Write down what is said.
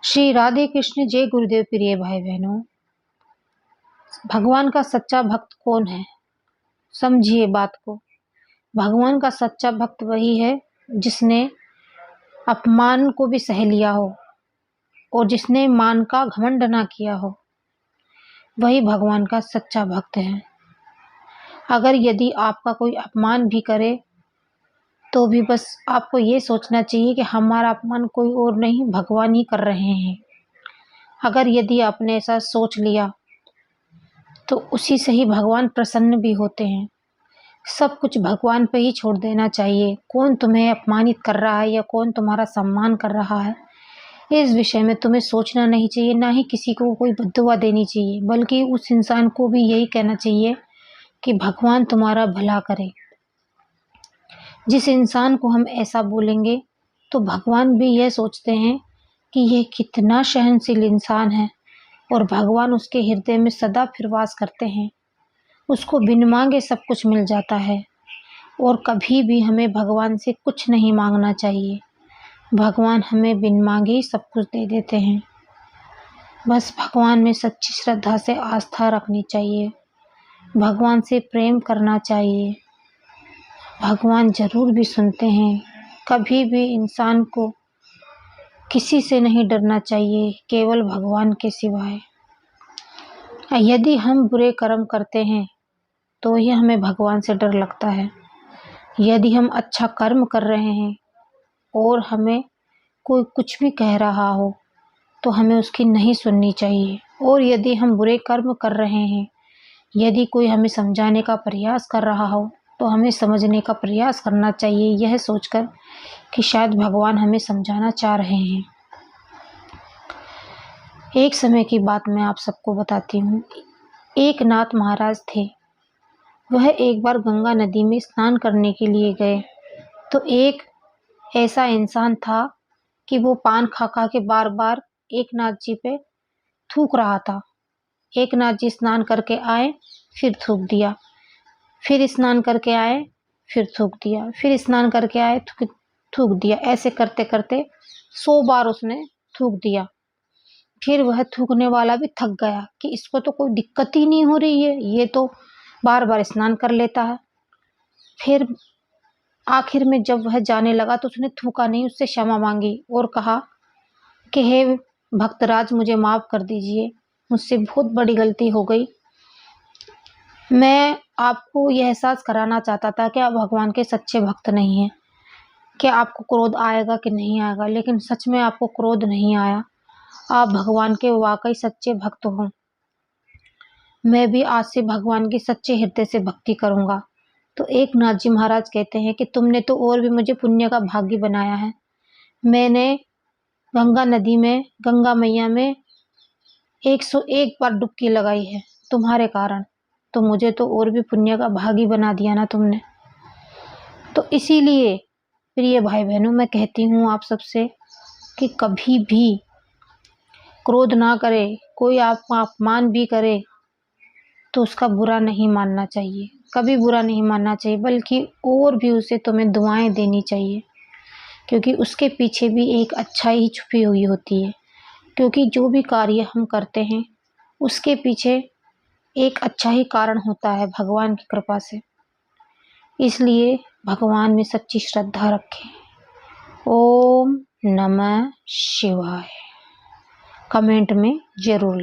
श्री राधे कृष्ण। जय गुरुदेव। प्रिय भाई बहनों, भगवान का सच्चा भक्त कौन है? समझिए बात को। भगवान का सच्चा भक्त वही है जिसने अपमान को भी सह लिया हो और जिसने मान का घमंड ना किया हो, वही भगवान का सच्चा भक्त है। अगर यदि आपका कोई अपमान भी करे तो भी बस आपको ये सोचना चाहिए कि हमारा अपमान कोई और नहीं, भगवान ही कर रहे हैं। अगर यदि आपने ऐसा सोच लिया तो उसी से ही भगवान प्रसन्न भी होते हैं। सब कुछ भगवान पे ही छोड़ देना चाहिए। कौन तुम्हें अपमानित कर रहा है या कौन तुम्हारा सम्मान कर रहा है, इस विषय में तुम्हें सोचना नहीं चाहिए, ना ही किसी को कोई बद्दुआ देनी चाहिए, बल्कि उस इंसान को भी यही कहना चाहिए कि भगवान तुम्हारा भला करे। जिस इंसान को हम ऐसा बोलेंगे तो भगवान भी यह सोचते हैं कि यह कितना सहनशील इंसान है और भगवान उसके हृदय में सदा फिर वास करते हैं। उसको बिन मांगे सब कुछ मिल जाता है और कभी भी हमें भगवान से कुछ नहीं मांगना चाहिए। भगवान हमें बिन मांगे ही सब कुछ दे देते हैं। बस भगवान में सच्ची श्रद्धा से आस्था रखनी चाहिए, भगवान से प्रेम करना चाहिए। भगवान जरूर भी सुनते हैं। कभी भी इंसान को किसी से नहीं डरना चाहिए, केवल भगवान के सिवाय। यदि हम बुरे कर्म करते हैं तो ही हमें भगवान से डर लगता है। यदि हम अच्छा कर्म कर रहे हैं और हमें कोई कुछ भी कह रहा हो तो हमें उसकी नहीं सुननी चाहिए। और यदि हम बुरे कर्म कर रहे हैं, यदि कोई हमें समझाने का प्रयास कर रहा हो तो हमें समझने का प्रयास करना चाहिए, यह सोचकर कि शायद भगवान हमें समझाना चाह रहे हैं। एक समय की बात मैं आप सबको बताती हूँ। एक नाथ महाराज थे। वह एक बार गंगा नदी में स्नान करने के लिए गए तो एक ऐसा इंसान था कि वो पान खा खा के बार बार एक नाथ जी पे थूक रहा था। एक नाथ जी स्नान करके आए, फिर थूक दिया, फिर स्नान करके आए, फिर थूक दिया, फिर स्नान करके आए, थूक दिया। ऐसे करते करते 100 बार उसने थूक दिया। फिर वह थूकने वाला भी थक गया कि इसको तो कोई दिक्कत ही नहीं हो रही है, ये तो बार बार स्नान कर लेता है। फिर आखिर में जब वह जाने लगा तो उसने थूका नहीं, उससे क्षमा मांगी और कहा कि हे भक्तराज, मुझे माफ कर दीजिए, मुझसे बहुत बड़ी गलती हो गई। मैं आपको यह एहसास कराना चाहता था कि आप भगवान के सच्चे भक्त नहीं हैं। कि आपको क्रोध आएगा कि नहीं आएगा, लेकिन सच में आपको क्रोध नहीं आया। आप भगवान के वाकई सच्चे भक्त हो। मैं भी आज से भगवान की सच्चे हृदय से भक्ति करूंगा। तो एक नाथ जी महाराज कहते हैं कि तुमने तो और भी मुझे पुण्य का भागी बनाया है। मैंने गंगा नदी में, गंगा मैया में 101 बार डुबकी लगाई है तुम्हारे कारण, तो मुझे तो और भी पुण्य का भागी बना दिया ना तुमने। तो इसीलिए प्रिय भाई बहनों, मैं कहती हूँ आप सबसे कि कभी भी क्रोध ना करे। कोई आपका अपमान भी करे तो उसका बुरा नहीं मानना चाहिए, कभी बुरा नहीं मानना चाहिए, बल्कि और भी उसे तुम्हें दुआएं देनी चाहिए, क्योंकि उसके पीछे भी एक अच्छाई ही छुपी हुई होती है। क्योंकि जो भी कार्य हम करते हैं उसके पीछे एक अच्छा ही कारण होता है, भगवान की कृपा से। इसलिए भगवान में सच्ची श्रद्धा रखें। ओम नमः शिवाय कमेंट में जरूर